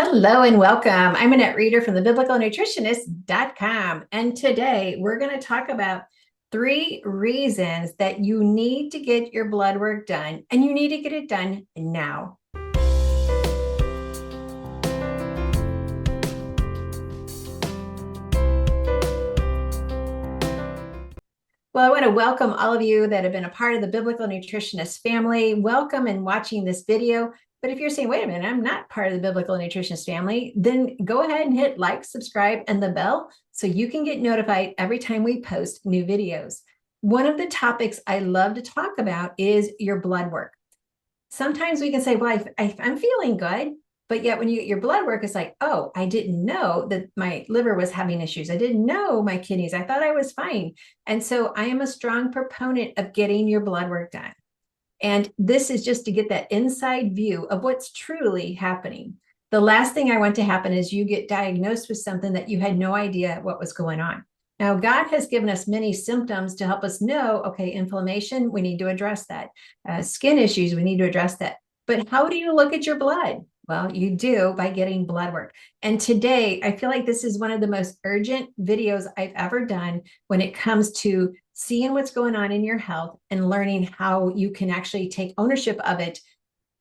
Hello and welcome. I'm Annette Reeder from the biblicalnutritionist.com. And today we're going to talk about 3 reasons that you need to get your blood work done, and you need to get it done now. Well, I want to welcome all of you that have been a part of the Biblical Nutritionist family. Welcome and watching this video. But if you're saying, wait a minute, I'm not part of the Biblical Nutritionist family, then go ahead and hit like, subscribe, and the bell so you can get notified every time we post new videos. One of the topics I love to talk about is your blood work. Sometimes we can say, well, I'm feeling good. But yet when you get your blood work, it's like, oh, I didn't know that my liver was having issues. I didn't know my kidneys. I thought I was fine. And so I am a strong proponent of getting your blood work done. And this is just to get that inside view of what's truly happening. The last thing I want to happen is you get diagnosed with something that you had no idea what was going on. Now, God has given us many symptoms to help us know, okay, inflammation, we need to address that. Skin issues, we need to address that. But how do you look at your blood? Well, you do by getting blood work. And today, I feel like this is one of the most urgent videos I've ever done when it comes to seeing what's going on in your health and learning how you can actually take ownership of it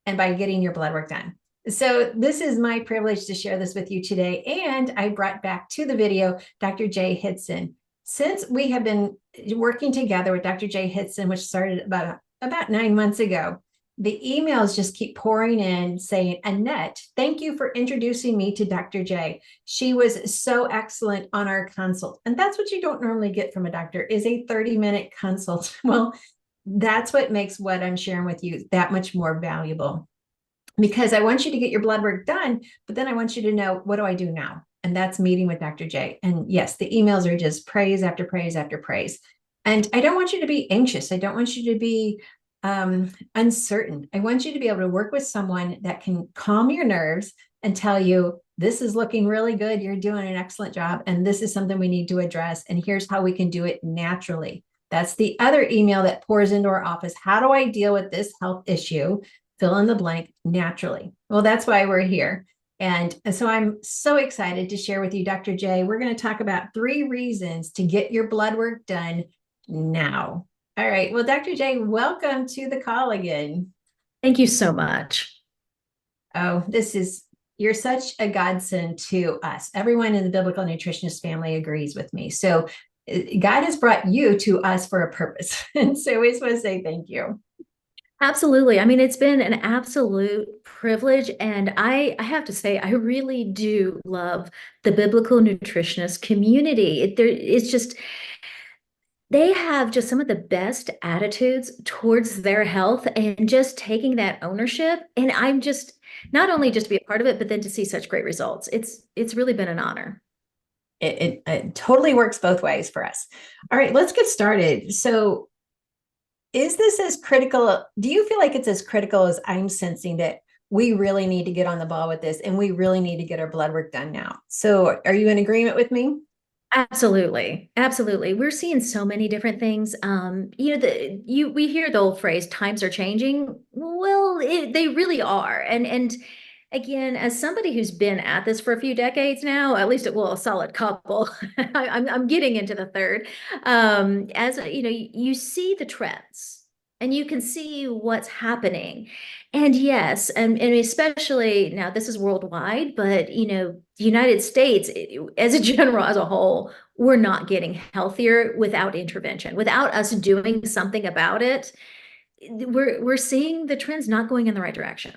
and by getting your blood work done. So this is my privilege to share this with you today. And I brought back to the video Dr. Jay Hitson. Since we have been working together with Dr. Jay Hitson, which started about 9 months ago, the emails just keep pouring in saying, Annette, thank you for introducing me to Dr. J. She was so excellent on our consult. And that's what you don't normally get from a doctor is a 30-minute consult. Well, that's what makes what I'm sharing with you that much more valuable, because I want you to get your blood work done, but then I want you to know, what do I do now? And that's meeting with Dr. J. And yes, the emails are just praise after praise after praise. And I don't want you to be anxious. I don't want you to be uncertain. I want you to be able to work with someone that can calm your nerves and tell you, this is looking really good. You're doing an excellent job. And this is something we need to address. And here's how we can do it naturally. That's the other email that pours into our office. How do I deal with this health issue? Fill in the blank naturally. Well, that's why we're here. And so I'm so excited to share with you, Dr. J. We're going to talk about 3 reasons to get your blood work done now. All right. Well, Dr. J, welcome to the call again. Thank you so much. Oh, you're such a godsend to us. Everyone in the Biblical Nutritionist family agrees with me. So God has brought you to us for a purpose. And so we just want to say thank you. Absolutely. I mean, it's been an absolute privilege. And I have to say, I really do love the biblical nutritionist community. It's just, they have just some of the best attitudes towards their health and just taking that ownership. And I'm just not only just to be a part of it, but then to see such great results. It's really been an honor. It totally works both ways for us. All right, let's get started. So is this as critical? Do you feel like it's as critical as I'm sensing that we really need to get on the ball with this and we really need to get our blood work done now? So are you in agreement with me? Absolutely. Absolutely. We're seeing so many different things. We hear the old phrase, times are changing. Well, they really are. And again, as somebody who's been at this for a few decades now, at least a solid couple, I'm getting into the third. As you know, you see the trends and you can see what's happening. And yes, and especially now this is worldwide, but the United States, as a general, as a whole, we're not getting healthier without intervention, without us doing something about it. We're seeing the trends not going in the right direction.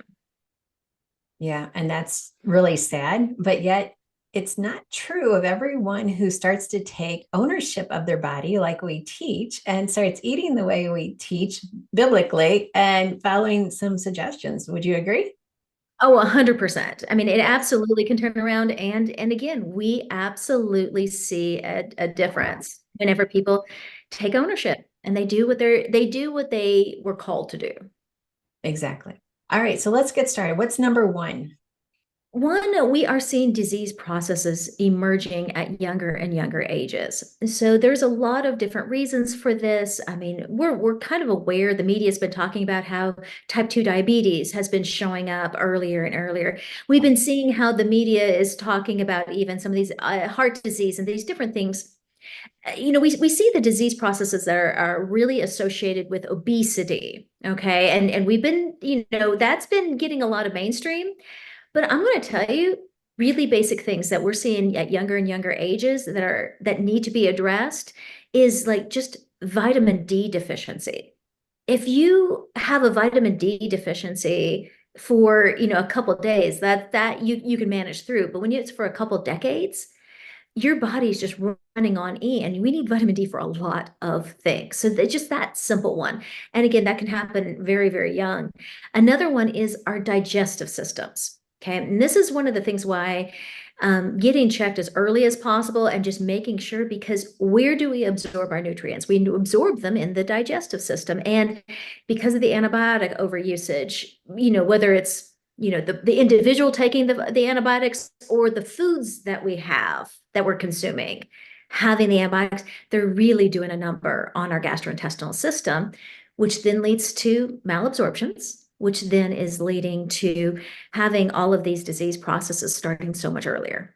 Yeah, and that's really sad, but yet it's not true of everyone who starts to take ownership of their body like we teach and starts eating the way we teach biblically and following some suggestions. Would you agree? Oh, 100%. I mean, it absolutely can turn around. And again, we absolutely see a difference whenever people take ownership and they do what they were called to do. Exactly. All right, so let's get started. What's number 1? One, we are seeing disease processes emerging at younger and younger ages. So there's a lot of different reasons for this. I mean, we're kind of aware, the media's been talking about how type 2 diabetes has been showing up earlier and earlier. We've been seeing how the media is talking about even some of these heart disease and these different things. We see the disease processes that are really associated with obesity, okay? And we've been, that's been getting a lot of mainstream. But I'm going to tell you really basic things that we're seeing at younger and younger ages that need to be addressed is like just vitamin D deficiency. If you have a vitamin D deficiency for, a couple of days, that you can manage through. But when it's for a couple of decades, your body's just running on E, and we need vitamin D for a lot of things. So just that simple one. And again, that can happen very, very young. Another one is our digestive systems. Okay. And this is one of the things why getting checked as early as possible and just making sure, because where do we absorb our nutrients? We absorb them in the digestive system. And because of the antibiotic overusage, whether it's the individual taking the antibiotics or the foods that we have that we're consuming, having the antibiotics, they're really doing a number on our gastrointestinal system, which then leads to malabsorptions, which then is leading to having all of these disease processes starting so much earlier.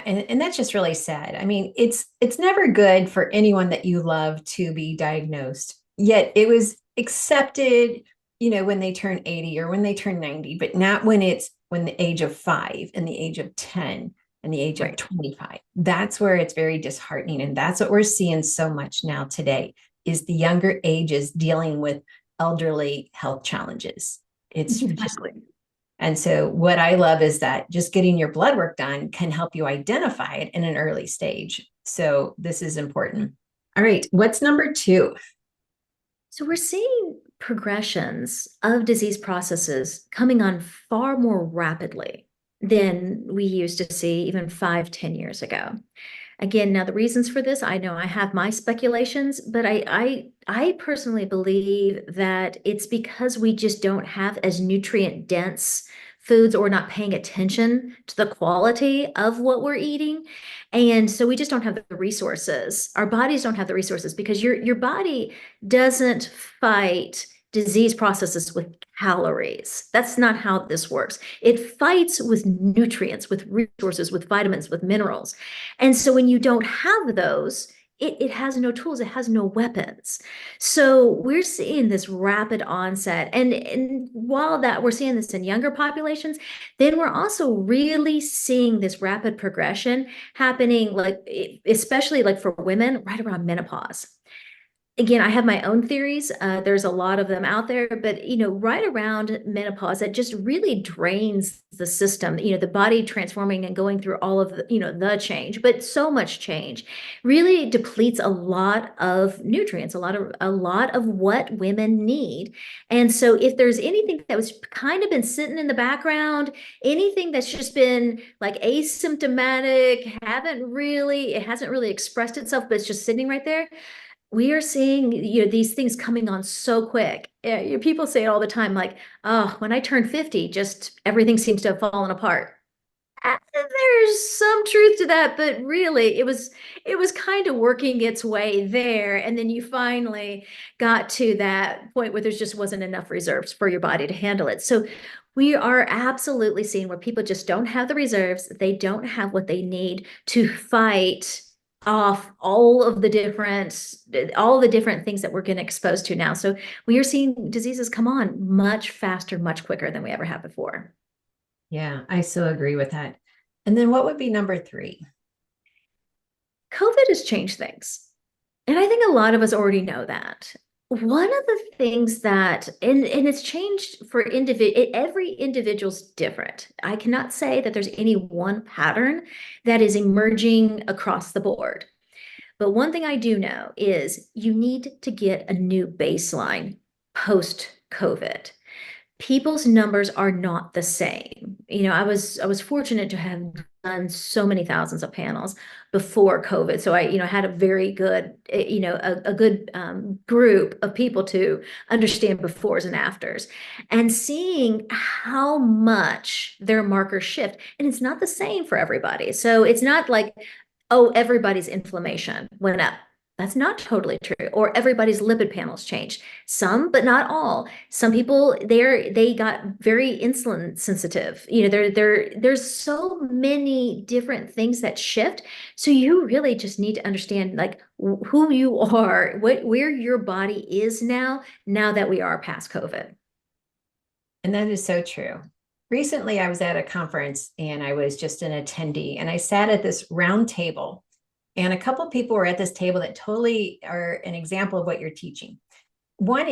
And that's just really sad. I mean, it's never good for anyone that you love to be diagnosed. Yet it was accepted, when they turn 80 or when they turn 90, but not when the age of 5 and the age of 10 and the age of 25. That's where it's very disheartening. And that's what we're seeing so much now today is the younger ages dealing with elderly health challenges. It's Exactly. and so what I love is that just getting your blood work done can help you identify it in an early stage. So this is important. All right, what's number 2? So we're seeing progressions of disease processes coming on far more rapidly than we used to see even 5, 10 years ago. Again, now the reasons for this, I know I have my speculations, but I personally believe that it's because we just don't have as nutrient dense foods or not paying attention to the quality of what we're eating. And so we just don't have the resources. Our bodies don't have the resources because your body doesn't fight disease processes with calories. That's not how this works. It fights with nutrients, with resources, with vitamins, with minerals. And so when you don't have those, it has no tools, it has no weapons. So we're seeing this rapid onset. And while that we're seeing this in younger populations, then we're also really seeing this rapid progression happening, like especially like for women right around menopause. Again, I have my own theories. There's a lot of them out there, but right around menopause, it just really drains the system. The body transforming and going through all of the change, but so much change really depletes a lot of nutrients, a lot of what women need. And so, if there's anything that was kind of been sitting in the background, anything that's just been like asymptomatic, it hasn't really expressed itself, but it's just sitting right there, we are seeing these things coming on so quick. People say it all the time, like, oh, when I turned 50, just everything seems to have fallen apart. There's some truth to that, but really it was kind of working its way there. And then you finally got to that point where there just wasn't enough reserves for your body to handle it. So we are absolutely seeing where people just don't have the reserves. They don't have what they need to fight off all the different things that we're getting exposed to now. So we are seeing diseases come on much faster, much quicker than we ever have before. Yeah, I so agree with that. And then what would be number 3? COVID has changed things. And I think a lot of us already know that. One of the things that, and it's changed for every individual's different. I cannot say that there's any one pattern that is emerging across the board. But one thing I do know is you need to get a new baseline post COVID. People's numbers are not the same. I was fortunate to have so many thousands of panels before COVID. So I, had a very good, a good group of people to understand befores and afters, and seeing how much their markers shift. And it's not the same for everybody. So it's not like, oh, everybody's inflammation went up. That's not totally true. Or everybody's lipid panels changed. Some, but not all. Some people they got very insulin sensitive. There's so many different things that shift. So you really just need to understand like who you are, where your body is now that we are past COVID. And that is so true. Recently, I was at a conference and I was just an attendee, and I sat at this round table, and a couple of people were at this table that totally are an example of what you're teaching. One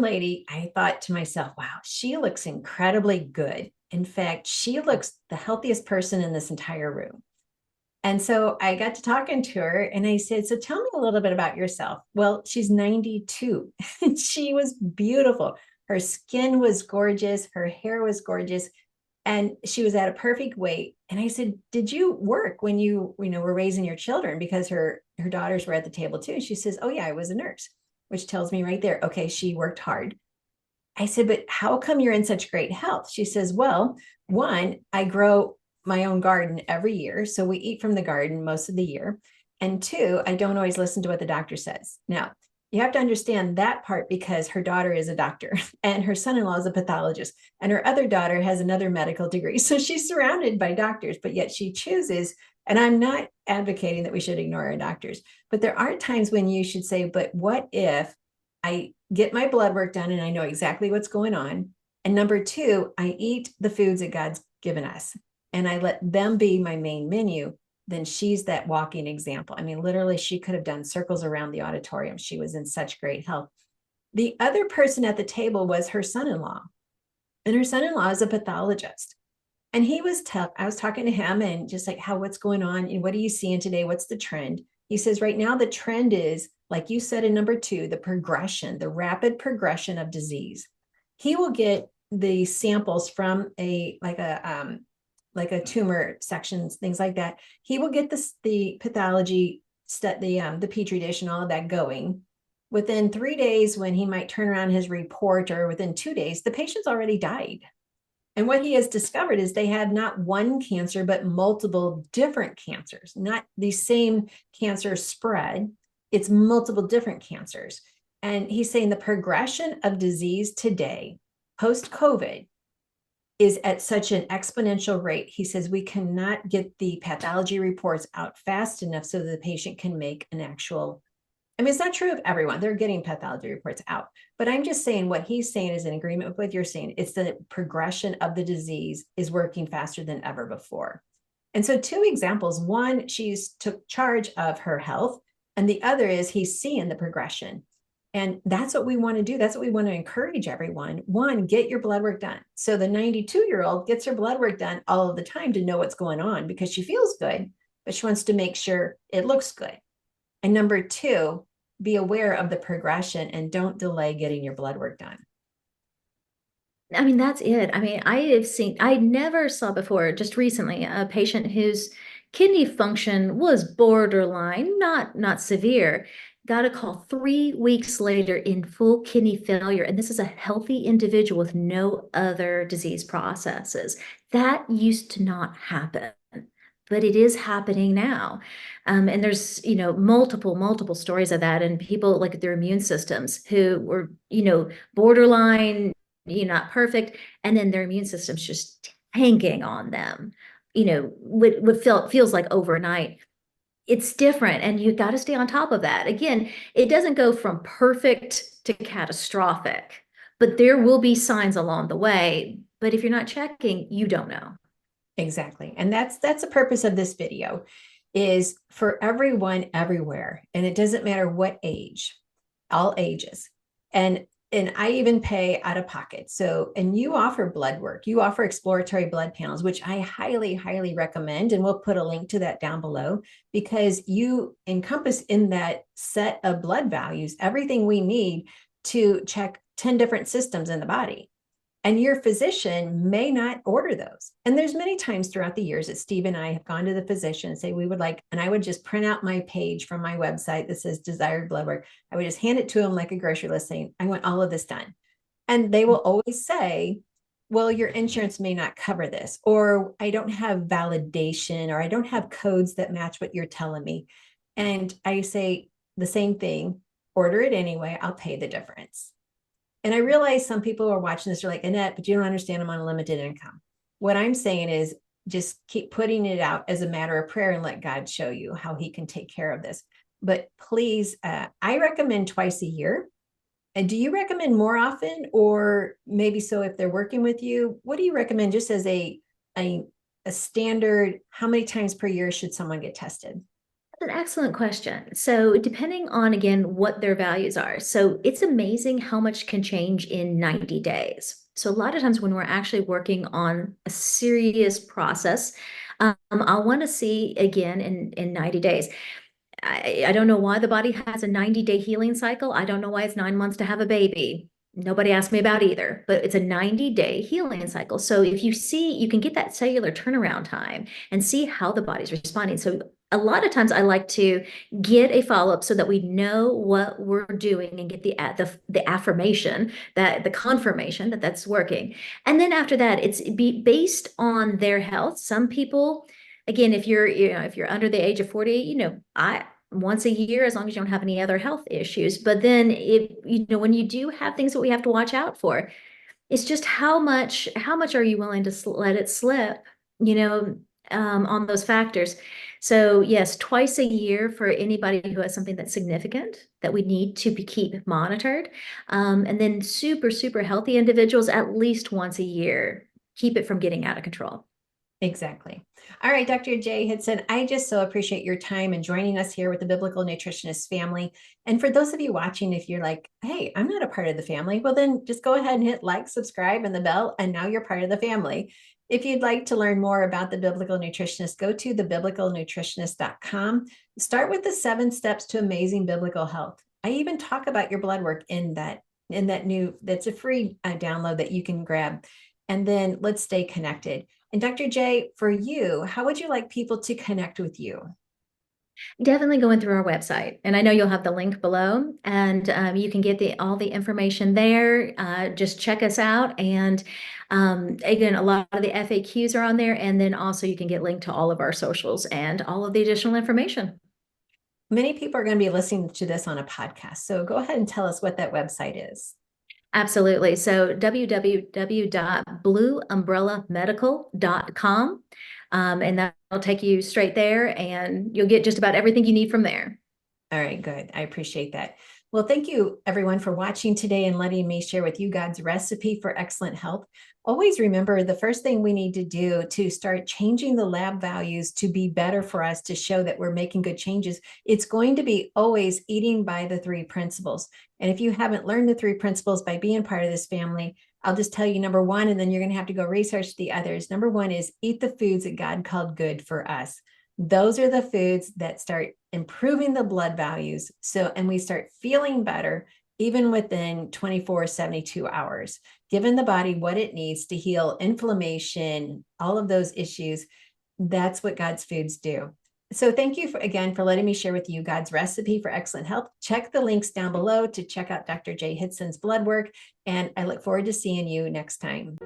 lady, I thought to myself, wow, she looks incredibly good. In fact, she looks the healthiest person in this entire room. And so I got to talking to her and I said, so tell me a little bit about yourself. Well, she's 92 and she was beautiful. Her skin was gorgeous. Her hair was gorgeous. And she was at a perfect weight. And I said, did you work when you were raising your children? Because her daughters were at the table too. And she says, oh yeah, I was a nurse, which tells me right there, okay, she worked hard. I said, but how come you're in such great health? She says, well, one, I grow my own garden every year. So we eat from the garden most of the year. And two, I don't always listen to what the doctor says. Now, you have to understand that part because her daughter is a doctor and her son-in-law is a pathologist and her other daughter has another medical degree. So she's surrounded by doctors, but yet she chooses, and I'm not advocating that we should ignore our doctors, but there are times when you should say, but what if I get my blood work done and I know exactly what's going on? And number two, I eat the foods that God's given us and I let them be my main menu. Then she's that walking example. I mean, literally, she could have done circles around the auditorium. She was in such great health. The other person at the table was her son-in-law, and her son-in-law is a pathologist. And he was tough. I was talking to him and just like, what's going on? And what are you seeing today? What's the trend? He says, right now, the trend is, like you said in number two, the progression, the rapid progression of disease. He will get the samples from like a tumor sections, things like that. He will get the pathology, the petri dish and all of that going. Within 3 days, when he might turn around his report, or within 2 days, the patient's already died. And what he has discovered is they had not one cancer, but multiple different cancers, not the same cancer spread. It's multiple different cancers. And he's saying the progression of disease today, post-COVID, is at such an exponential rate. He says we cannot get the pathology reports out fast enough so that the patient can make an actual, I mean, it's not true of everyone. They're getting pathology reports out. But I'm just saying what he's saying is in agreement with what you're saying. It's the progression of the disease is working faster than ever before. And so two examples, one, she's took charge of her health, and the other is he's seeing the progression. And that's what we want to do. That's what we want to encourage everyone. One, get your blood work done. So the 92-year-old gets her blood work done all of the time to know what's going on because she feels good, but she wants to make sure it looks good. And number two, be aware of the progression and don't delay getting your blood work done. I mean, that's it. I mean, I never saw before, just recently, a patient whose kidney function was borderline, not severe, got a call 3 weeks later in full kidney failure. And this is a healthy individual with no other disease processes. That used to not happen, but it is happening now. And there's, multiple stories of that, and people like their immune systems who were, borderline, not perfect, and then their immune system's just tanking on them, what feels like overnight. It's different, and you got to stay on top of that. Again, it doesn't go from perfect to catastrophic, but there will be signs along the way. But if you're not checking, you don't know. Exactly. And that's the purpose of this video, is for everyone everywhere. And it doesn't matter what age, all ages. And I even pay out of pocket. So, and you offer blood work, you offer exploratory blood panels, which I highly, highly recommend. And we'll put a link to that down below because you encompass in that set of blood values everything we need to check 10 different systems in the body. And your physician may not order those. And there's many times throughout the years that Steve and I have gone to the physician and say, we would like, and I would just print out my page from my website that says desired blood work. I would just hand it to him like a grocery list saying, I want all of this done. And they will always say, well, your insurance may not cover this, or I don't have validation, or I don't have codes that match what you're telling me. And I say the same thing, order it anyway, I'll pay the difference. And I realize some people are watching this, are like, Annette, but you don't understand I'm on a limited income. What I'm saying is just keep putting it out as a matter of prayer and let God show you how he can take care of this. But please, I recommend twice a year. And do you recommend more often, or maybe so if they're working with you, what do you recommend just as a standard, how many times per year should someone get tested? An excellent question. So, depending on again what their values are, so it's amazing how much can change in 90 days. So, a lot of times when we're actually working on a serious process, I'll want to see again in 90 days. I don't know why the body has a 90-day healing cycle. I don't know why it's 9 months to have a baby. Nobody asked me about either, but it's a 90-day healing cycle. So if you see, you can get that cellular turnaround time and see how the body's responding. So a lot of times I like to get a follow-up so that we know what we're doing and get the affirmation, that the confirmation that that's working. And then after that, it's based on their health. Some people, again, if you're under the age of 40, I once a year, as long as you don't have any other health issues. But then when you do have things that we have to watch out for, it's just how much are you willing to let it slip, you know, on those factors. So yes, twice a year for anybody who has something that's significant that we need to keep monitored. And then super, super healthy individuals at least once a year. Keep it from getting out of control. Exactly. All right, Dr. Jay Hidson, I just so appreciate your time and joining us here with the Biblical Nutritionist family. And for those of you watching, if you're like, hey, I'm not a part of the family, well, then just go ahead and hit like, subscribe, and the bell, and now you're part of the family. If you'd like to learn more about the Biblical Nutritionist, go to thebiblicalnutritionist.com. Start with the 7 steps to amazing biblical health. I even talk about your blood work that's a free download that you can grab. And then let's stay connected. And Dr. J, for you, how would you like people to connect with you? Definitely going through our website, and I know you'll have the link below, and you can get all the information there. Just check us out, and again, a lot of the FAQs are on there, and then also you can get linked to all of our socials and all of the additional information. Many people are going to be listening to this on a podcast, so go ahead and tell us what that website is. Absolutely. So www.blueumbrellamedical.com, and that'll take you straight there, and you'll get just about everything you need from there. All right, good. I appreciate that. Well, thank you everyone for watching today and letting me share with you God's recipe for excellent health. Always remember the first thing we need to do to start changing the lab values to be better for us, to show that we're making good changes, it's going to be always eating by the 3 principles. And if you haven't learned the 3 principles by being part of this family, I'll just tell you number 1, and then you're going to have to go research the others. Number 1 is eat the foods that God called good for us. Those are the foods that start improving the blood values. And we start feeling better even within 24, 72 hours, giving the body what it needs to heal inflammation, all of those issues. That's what God's foods do. So thank you again for letting me share with you God's recipe for excellent health. Check the links down below to check out Dr. Jay Hidson's blood work. And I look forward to seeing you next time.